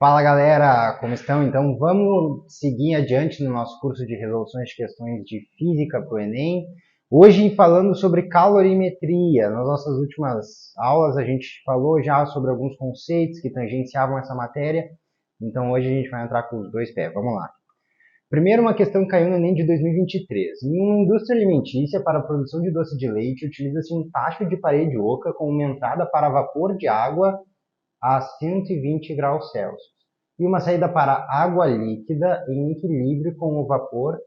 Fala galera, como estão? Então vamos seguir adiante no nosso curso de resoluções de questões de física para o Enem. Hoje falando sobre calorimetria. Nas nossas últimas aulas a gente falou já sobre alguns conceitos que tangenciavam essa matéria. Então hoje a gente vai entrar com os dois pés. Vamos lá. Primeiro, uma questão que caiu no Enem de 2023. Em uma indústria alimentícia, para a produção de doce de leite, utiliza-se um tacho de parede oca com uma entrada para vapor de água a 120 graus Celsius e uma saída para água líquida em equilíbrio com o vapor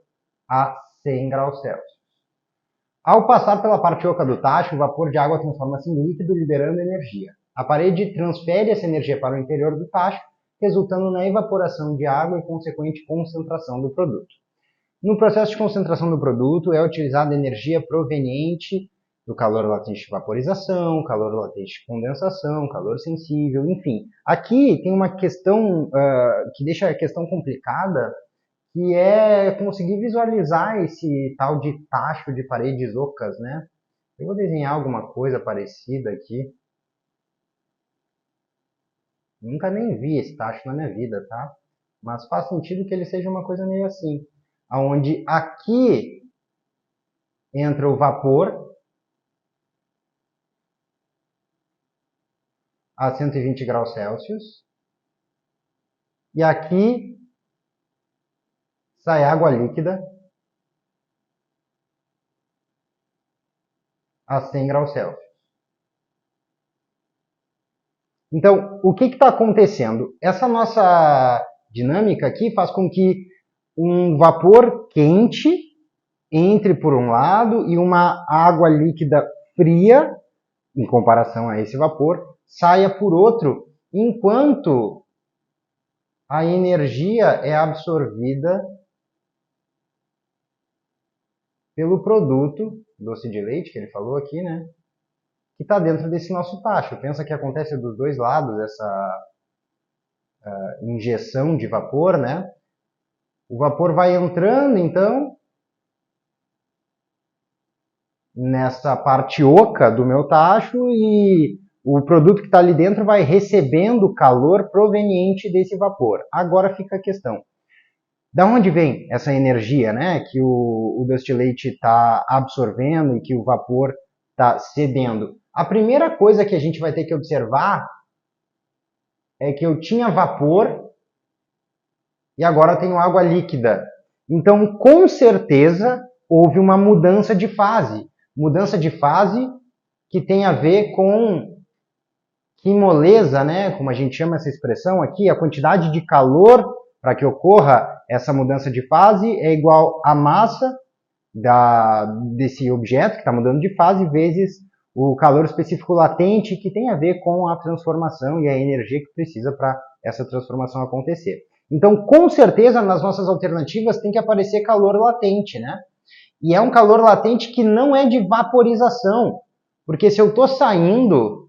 a 100 graus Celsius. Ao passar pela parte oca do tacho, o vapor de água transforma-se em líquido, liberando energia. A parede transfere essa energia para o interior do tacho, resultando na evaporação de água e consequente concentração do produto. No processo de concentração do produto, é utilizada energia proveniente do calor latente de vaporização, calor latente de condensação, calor sensível, enfim. Aqui tem uma questão que deixa a questão complicada, que é conseguir visualizar esse tal de tacho de paredes ocas, né? Eu vou desenhar alguma coisa parecida aqui. Nunca nem vi esse tacho na minha vida, tá? Mas faz sentido que ele seja uma coisa meio assim, onde aqui entra o vapor a 120 graus Celsius e aqui sai água líquida a 100 graus Celsius. Então, o que está acontecendo? Essa nossa dinâmica aqui faz com que um vapor quente entre por um lado e uma água líquida fria, em comparação a esse vapor, saia por outro, enquanto a energia é absorvida pelo produto, doce de leite, que ele falou aqui, né? Que está dentro desse nosso tacho. Pensa que acontece dos dois lados essa injeção de vapor, né? O vapor vai entrando, então, nessa parte oca do meu tacho e o produto que está ali dentro vai recebendo calor proveniente desse vapor. Agora fica a questão. Da onde vem essa energia, né, que o doce de leite está absorvendo e que o vapor está cedendo? A primeira coisa que a gente vai ter que observar é que eu tinha vapor e agora tenho água líquida. Então, com certeza, houve uma mudança de fase. Mudança de fase que tem a ver com quimolesa, né, como a gente chama essa expressão aqui, a quantidade de calor para que ocorra essa mudança de fase é igual à massa desse objeto que está mudando de fase vezes o calor específico latente, que tem a ver com a transformação e a energia que precisa para essa transformação acontecer. Então, com certeza, nas nossas alternativas tem que aparecer calor latente, né? E é um calor latente que não é de vaporização, porque se eu estou saindo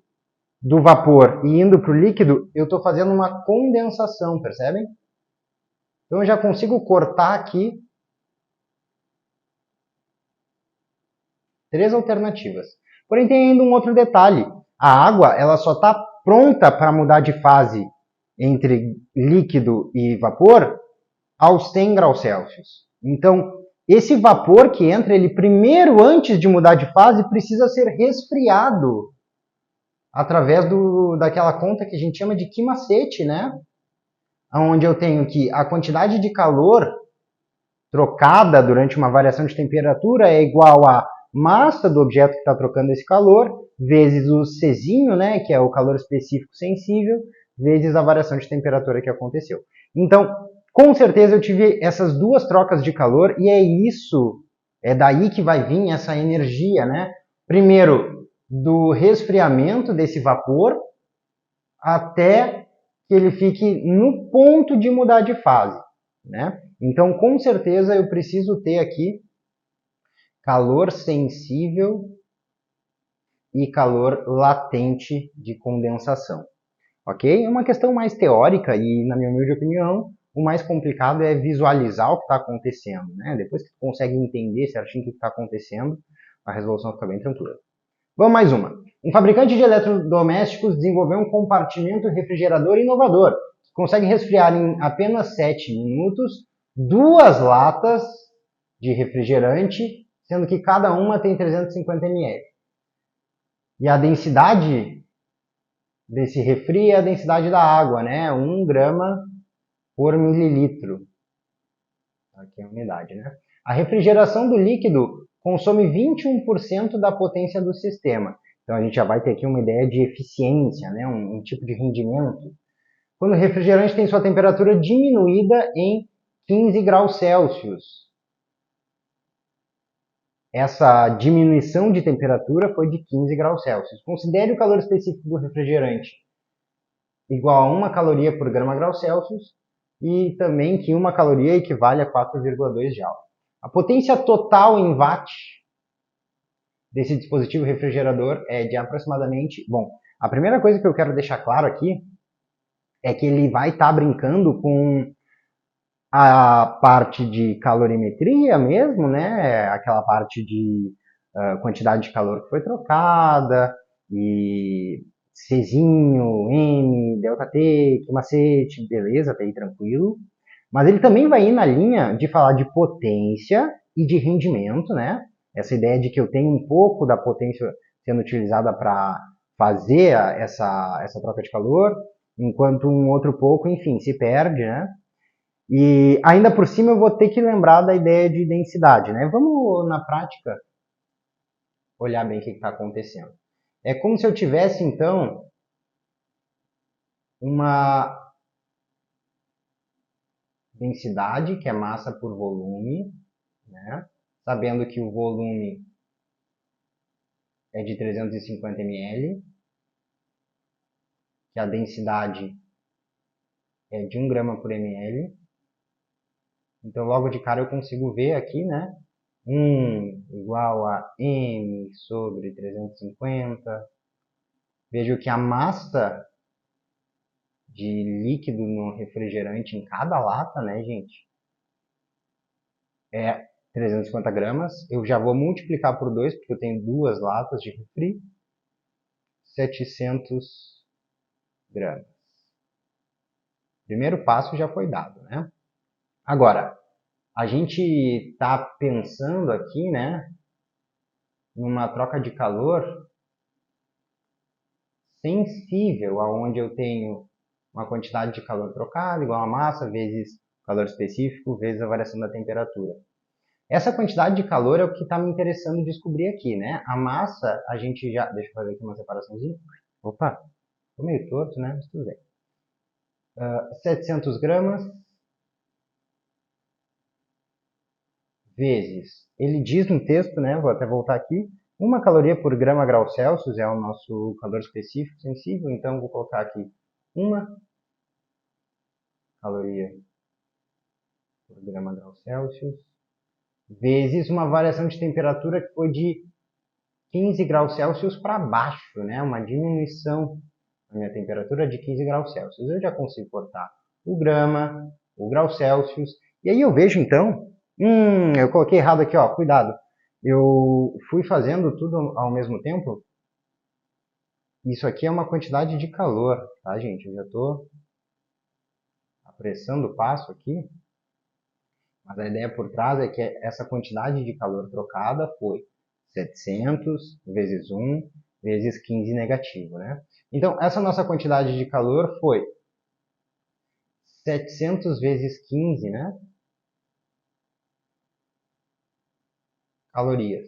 do vapor e indo para o líquido, eu estou fazendo uma condensação, percebem? Então eu já consigo cortar aqui 3 alternativas. Porém tem ainda um outro detalhe. A água ela só está pronta para mudar de fase entre líquido e vapor aos 100 graus Celsius. Então, esse vapor que entra, ele primeiro, antes de mudar de fase, precisa ser resfriado através daquela conta que a gente chama de quimacete, né? Onde eu tenho que a quantidade de calor trocada durante uma variação de temperatura é igual a massa do objeto que está trocando esse calor, vezes o Czinho, né, que é o calor específico sensível, vezes a variação de temperatura que aconteceu. Então, com certeza eu tive essas duas trocas de calor e é daí que vai vir essa energia, né? Primeiro, do resfriamento desse vapor até que ele fique no ponto de mudar de fase, né? Então, com certeza, eu preciso ter aqui calor sensível e calor latente de condensação, ok? É uma questão mais teórica e, na minha humilde opinião, o mais complicado é visualizar o que está acontecendo, né? Depois que tu consegue entender certinho o que está acontecendo, a resolução fica bem tranquila. Vamos mais uma. Um fabricante de eletrodomésticos desenvolveu um compartimento refrigerador inovador consegue resfriar em apenas 7 minutos 2 latas de refrigerante, sendo que cada uma tem 350 ml. E a densidade desse refri é a densidade da água, né? 1 grama por mililitro. Aqui é a unidade, né? A refrigeração do líquido consome 21% da potência do sistema. Então a gente já vai ter aqui uma ideia de eficiência, né? um tipo de rendimento. Quando o refrigerante tem sua temperatura diminuída em 15 graus Celsius. Essa diminuição de temperatura foi de 15 graus Celsius. Considere o calor específico do refrigerante igual a 1 caloria por grama grau Celsius e também que 1 caloria equivale a 4,2 Joule. A potência total em watt desse dispositivo refrigerador é de aproximadamente... Bom, a primeira coisa que eu quero deixar claro aqui é que ele vai estar brincando com a parte de calorimetria mesmo, né? Aquela parte de quantidade de calor que foi trocada, e Czinho, M, ΔT, que macete, beleza, até aí tranquilo. Mas ele também vai ir na linha de falar de potência e de rendimento, né? Essa ideia de que eu tenho um pouco da potência sendo utilizada para fazer essa troca de calor, enquanto um outro pouco, enfim, se perde, né? E ainda por cima eu vou ter que lembrar da ideia de densidade, né? Vamos, na prática, olhar bem o que está acontecendo. É como se eu tivesse, então, uma densidade, que é massa por volume, né? Sabendo que o volume é de 350 ml, que a densidade é de 1 grama por ml. Então, logo de cara eu consigo ver aqui, né? 1 igual a M sobre 350. Vejo que a massa de líquido no refrigerante em cada lata, né, gente, é 350 gramas. Eu já vou multiplicar por 2, porque eu tenho 2 latas de refri. 700 gramas. Primeiro passo já foi dado, né? Agora, a gente está pensando aqui, né, numa troca de calor sensível, aonde eu tenho uma quantidade de calor trocada igual a massa vezes calor específico vezes a variação da temperatura. Essa quantidade de calor é o que está me interessando descobrir aqui, né? A massa, a gente já... Deixa eu fazer aqui uma separaçãozinha. Opa, tô meio torto, né? Mas tudo bem. 700 gramas vezes... Ele diz no texto, né? Vou até voltar aqui. 1 caloria por grama grau Celsius é o nosso calor específico sensível. Então, vou colocar aqui 1 caloria por grama grau Celsius vezes uma variação de temperatura que foi de 15 graus Celsius para baixo, né? Uma diminuição na minha temperatura de 15 graus Celsius. Eu já consigo cortar o grama, o grau Celsius, e aí eu vejo então, eu coloquei errado aqui, ó, cuidado. Eu fui fazendo tudo ao mesmo tempo. Isso aqui é uma quantidade de calor, tá, gente? Eu já estou apressando o passo aqui. Mas a ideia por trás é que essa quantidade de calor trocada foi 700 vezes 1 vezes 15 negativo, né? Então, essa nossa quantidade de calor foi 700 vezes 15, né? Calorias.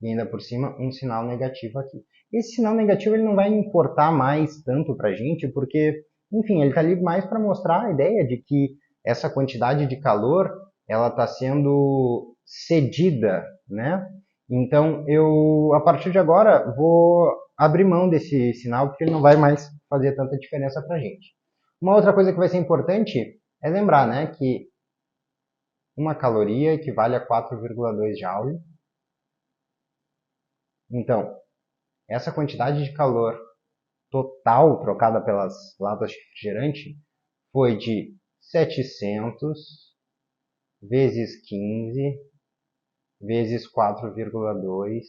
E ainda por cima, um sinal negativo aqui. Esse sinal negativo ele não vai importar mais tanto para a gente, porque, enfim, ele está ali mais para mostrar a ideia de que essa quantidade de calor ela está sendo cedida, né? Então, eu, a partir de agora, vou abrir mão desse sinal, porque ele não vai mais fazer tanta diferença para a gente. Uma outra coisa que vai ser importante é lembrar, né, que 1 caloria equivale a 4,2 Joule. Então, essa quantidade de calor total trocada pelas latas de refrigerante foi de 700 vezes 15 vezes 4,2,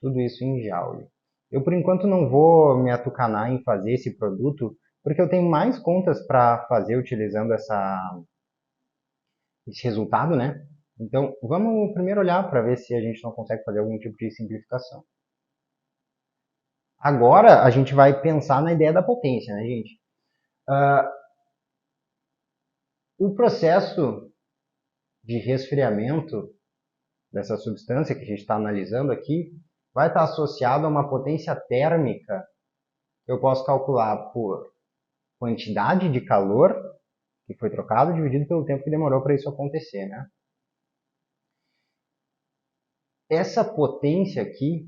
tudo isso em Joule. Eu, por enquanto, não vou me atucanar em fazer esse produto, porque eu tenho mais contas para fazer utilizando esse resultado, né? Então, vamos primeiro olhar para ver se a gente não consegue fazer algum tipo de simplificação. Agora, a gente vai pensar na ideia da potência, né, gente? O processo de resfriamento dessa substância que a gente está analisando aqui vai estar associado a uma potência térmica que eu posso calcular por quantidade de calor que foi trocado dividido pelo tempo que demorou para isso acontecer, né? Essa potência aqui,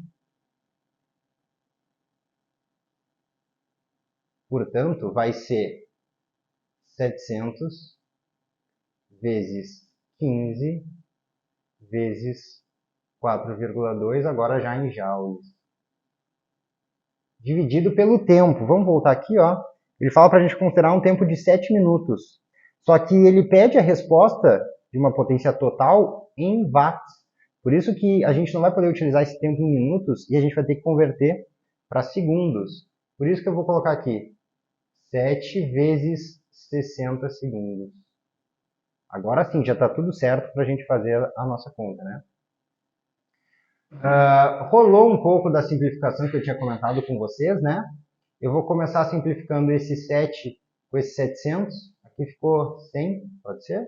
portanto, vai ser 700 vezes 15 vezes 4,2, agora já em joules. Dividido pelo tempo. Vamos voltar aqui, ó. Ele fala para a gente considerar um tempo de 7 minutos. Só que ele pede a resposta de uma potência total em watts. Por isso que a gente não vai poder utilizar esse tempo em minutos e a gente vai ter que converter para segundos. Por isso que eu vou colocar aqui 7 vezes 60 segundos. Agora sim, já está tudo certo para a gente fazer a nossa conta, né? Rolou um pouco da simplificação que eu tinha comentado com vocês, né? Eu vou começar simplificando esse 7 com esse 700. Aqui ficou 100, pode ser?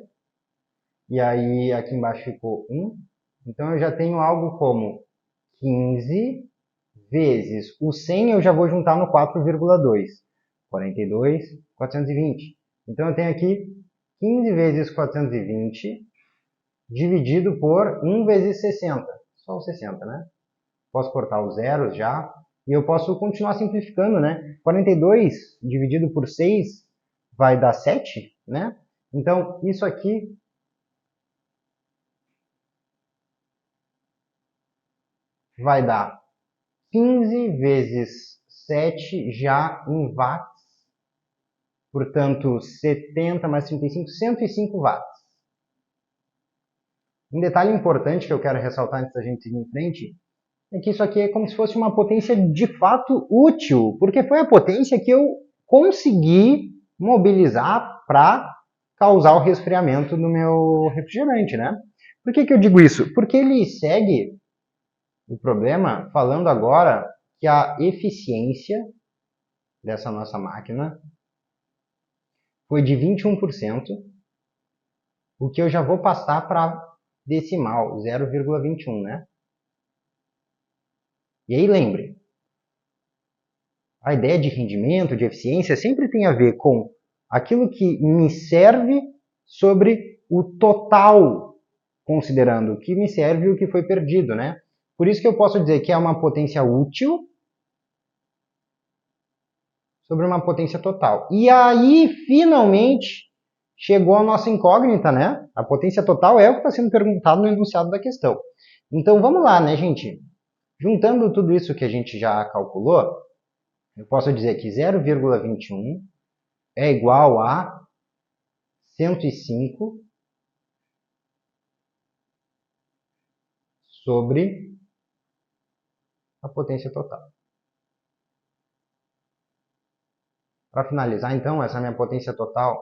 E aí aqui embaixo ficou 1. Então eu já tenho algo como 15 vezes o 100, eu já vou juntar no 4,2. 42, 420. Então eu tenho aqui 15 vezes 420 dividido por 1 vezes 60. Só o 60, né? Posso cortar os zeros já. E eu posso continuar simplificando, né? 42 dividido por 6 vai dar 7, né? Então, isso aqui vai dar 15 vezes 7 já em watts. Portanto, 70 mais 35, 105 watts. Um detalhe importante que eu quero ressaltar antes da gente seguir em frente é que isso aqui é como se fosse uma potência de fato útil, porque foi a potência que eu consegui mobilizar para causar o resfriamento no meu refrigerante, né? Por que eu digo isso? Porque ele segue o problema falando agora que a eficiência dessa nossa máquina foi de 21%, o que eu já vou passar para decimal, 0,21, né? E aí lembre, a ideia de rendimento, de eficiência, sempre tem a ver com aquilo que me serve sobre o total, considerando o que me serve e o que foi perdido, né? Por isso que eu posso dizer que é uma potência útil sobre uma potência total. E aí, finalmente, chegou a nossa incógnita, né? A potência total é o que está sendo perguntado no enunciado da questão. Então, vamos lá, né, gente? Juntando tudo isso que a gente já calculou, eu posso dizer que 0,21 é igual a 105 sobre a potência total. Para finalizar, então, essa minha potência total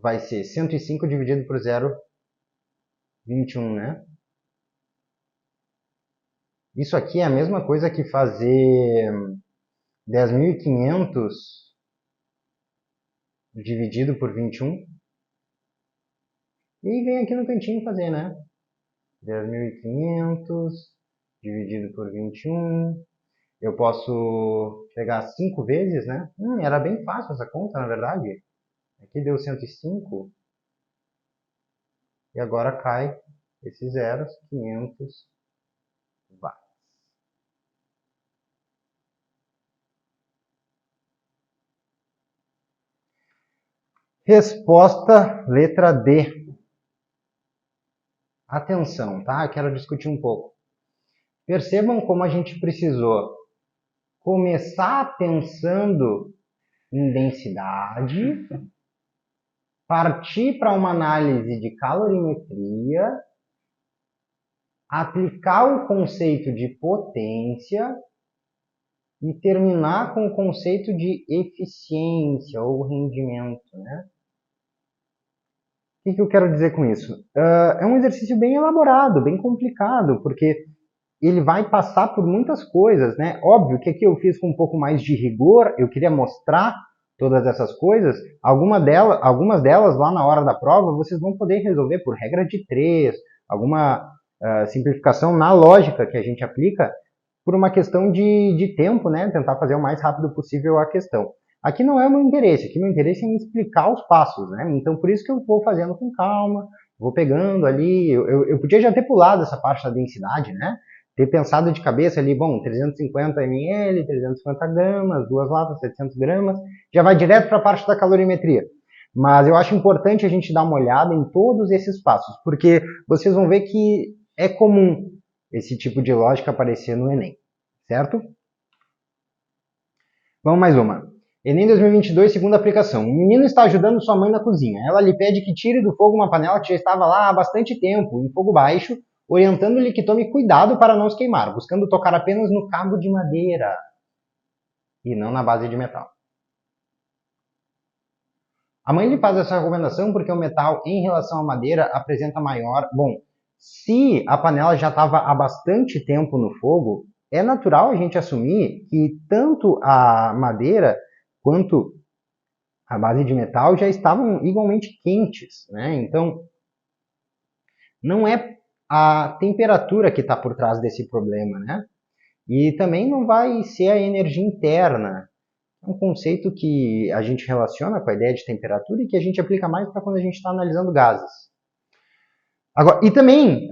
vai ser 105 dividido por 0,21, né? Isso aqui é a mesma coisa que fazer 10.500 dividido por 21. E aí vem aqui no cantinho fazer, né? 10.500 dividido por 21. Eu posso pegar 5 vezes, né? Era bem fácil essa conta, na verdade. Aqui deu 105. E agora cai esses zeros, 500 watts. Resposta letra D. Atenção, tá? Quero discutir um pouco. Percebam como a gente precisou começar pensando em densidade, partir para uma análise de calorimetria aplicar o conceito de potência e terminar com o conceito de eficiência ou rendimento, né? O que eu quero dizer com isso? É um exercício bem elaborado, bem complicado, porque ele vai passar por muitas coisas, né? Óbvio que aqui eu fiz com um pouco mais de rigor, eu queria mostrar todas essas coisas. Algumas delas lá na hora da prova vocês vão poder resolver por regra de 3, alguma simplificação na lógica que a gente aplica, por uma questão de tempo, né? Tentar fazer o mais rápido possível a questão. Aqui não é o meu interesse, aqui meu interesse é em explicar os passos, né? Então por isso que eu vou fazendo com calma, vou pegando ali, eu podia já ter pulado essa parte da densidade, né? Ter pensado de cabeça ali, bom, 350 ml, 350 gramas, 2 latas, 700 gramas, já vai direto para a parte da calorimetria. Mas eu acho importante a gente dar uma olhada em todos esses passos, porque vocês vão ver que é comum esse tipo de lógica aparecer no Enem, certo? Vamos mais uma. Enem 2022, segunda aplicação. Um menino está ajudando sua mãe na cozinha. Ela lhe pede que tire do fogo uma panela que já estava lá há bastante tempo, em fogo baixo, orientando-lhe que tome cuidado para não se queimar, buscando tocar apenas no cabo de madeira e não na base de metal. A mãe lhe faz essa recomendação porque o metal, em relação à madeira, apresenta maior... Bom, se a panela já estava há bastante tempo no fogo, é natural a gente assumir que tanto a madeira quanto a base de metal já estavam igualmente quentes, né? Então, não é a temperatura que está por trás desse problema, né? E também não vai ser a energia interna. É um conceito que a gente relaciona com a ideia de temperatura e que a gente aplica mais para quando a gente está analisando gases. Agora, e também,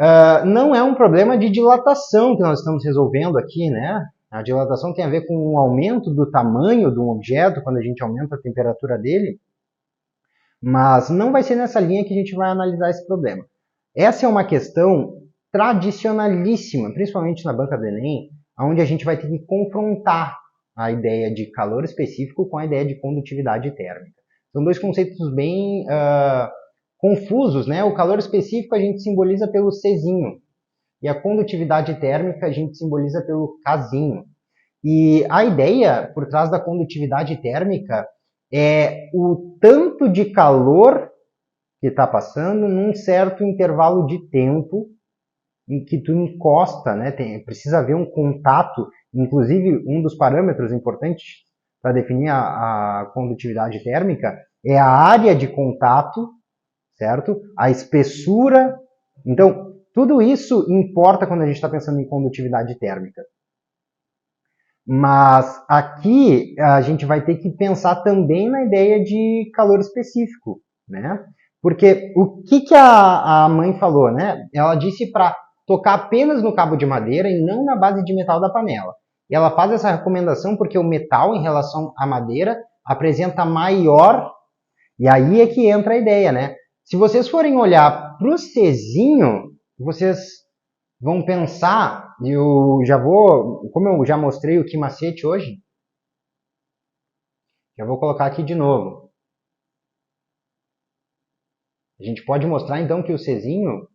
não é um problema de dilatação que nós estamos resolvendo aqui, né? A dilatação tem a ver com o aumento do tamanho de um objeto, quando a gente aumenta a temperatura dele, mas não vai ser nessa linha que a gente vai analisar esse problema. Essa é uma questão tradicionalíssima, principalmente na banca do Enem, onde a gente vai ter que confrontar a ideia de calor específico com a ideia de condutividade térmica. São dois conceitos bem confusos, né? O calor específico a gente simboliza pelo Czinho e a condutividade térmica a gente simboliza pelo Kzinho. E a ideia por trás da condutividade térmica é o tanto de calor que está passando num certo intervalo de tempo em que tu encosta, né? Precisa haver um contato, inclusive um dos parâmetros importantes para definir a condutividade térmica é a área de contato, certo? A espessura. Então, tudo isso importa quando a gente está pensando em condutividade térmica. Mas aqui a gente vai ter que pensar também na ideia de calor específico, né? Porque o que a mãe falou, né? Ela disse para tocar apenas no cabo de madeira e não na base de metal da panela. E ela faz essa recomendação porque o metal, em relação à madeira, apresenta maior... E aí é que entra a ideia, né? Se vocês forem olhar para o Czinho, vocês vão pensar, e eu já vou, como eu já mostrei o que macete hoje, já vou colocar aqui de novo. A gente pode mostrar então que o Czinho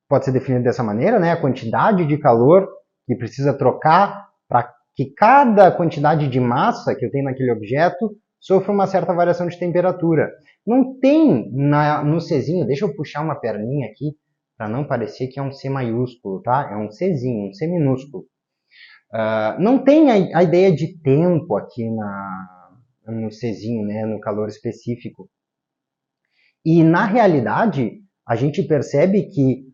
pode ser definido dessa maneira, né? A quantidade de calor que precisa trocar para que cada quantidade de massa que eu tenho naquele objeto sofra uma certa variação de temperatura. Não tem no Czinho, deixa eu puxar uma perninha aqui para não parecer que é um C maiúsculo, tá? É um Czinho, um C minúsculo. Não tem a ideia de tempo aqui no Czinho, né? No calor específico. E na realidade, a gente percebe que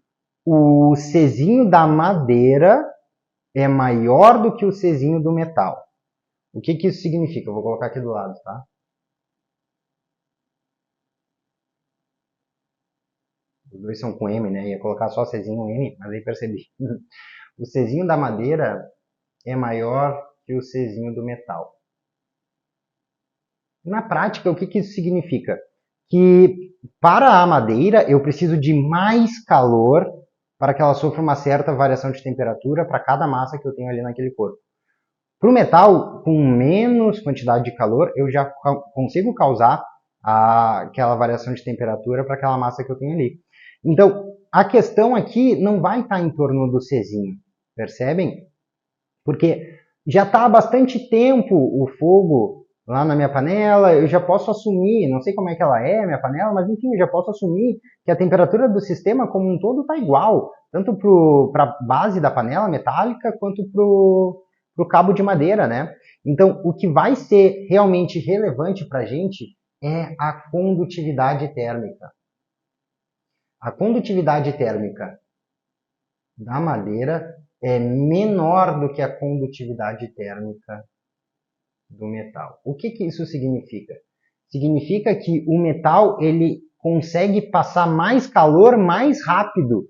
o Czinho da madeira é maior do que o Czinho do metal. O que isso significa? Eu vou colocar aqui do lado, tá? Os dois são com M, né? Ia colocar só Czinho M, mas aí percebi. O Czinho da madeira é maior que o Czinho do metal. Na prática, o que isso significa? Que para a madeira eu preciso de mais calor para que ela sofra uma certa variação de temperatura para cada massa que eu tenho ali naquele corpo. Para o metal, com menos quantidade de calor, eu já consigo causar aquela variação de temperatura para aquela massa que eu tenho ali. Então, a questão aqui não vai estar em torno do Czinho, percebem? Porque já está há bastante tempo o fogo lá na minha panela, eu já posso assumir, não sei como é que ela é, minha panela, mas enfim, eu já posso assumir que a temperatura do sistema como um todo está igual, tanto para a base da panela metálica, quanto para o cabo de madeira, né? Então, o que vai ser realmente relevante para a gente é a condutividade térmica. A condutividade térmica da madeira é menor do que a condutividade térmica do metal. O que isso significa? Significa que o metal ele consegue passar mais calor mais rápido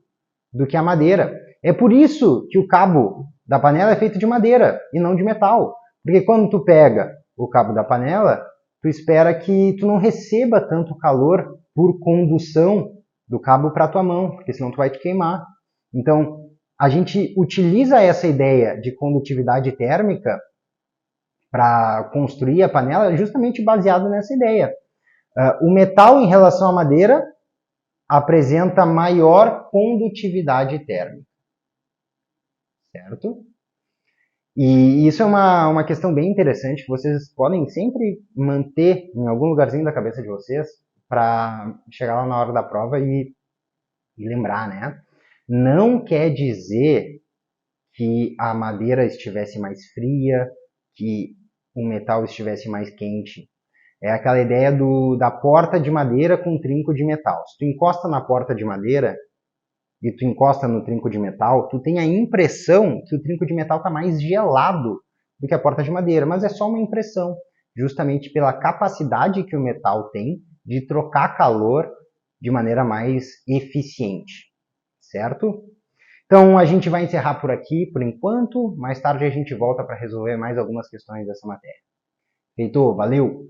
do que a madeira. É por isso que o cabo da panela é feito de madeira e não de metal. Porque quando tu pega o cabo da panela, tu espera que tu não receba tanto calor por condução do cabo para tua mão, porque senão tu vai te queimar. Então, a gente utiliza essa ideia de condutividade térmica para construir a panela justamente baseado nessa ideia. O metal em relação à madeira apresenta maior condutividade térmica, certo? E isso é uma questão bem interessante que vocês podem sempre manter em algum lugarzinho da cabeça de vocês para chegar lá na hora da prova e lembrar, né? Não quer dizer que a madeira estivesse mais fria, que o metal estivesse mais quente. É aquela ideia da porta de madeira com trinco de metal. Se tu encosta na porta de madeira e tu encosta no trinco de metal, tu tem a impressão que o trinco de metal está mais gelado do que a porta de madeira, mas é só uma impressão, justamente pela capacidade que o metal tem de trocar calor de maneira mais eficiente, certo? Então a gente vai encerrar por aqui, por enquanto. Mais tarde a gente volta para resolver mais algumas questões dessa matéria. Heitor, valeu!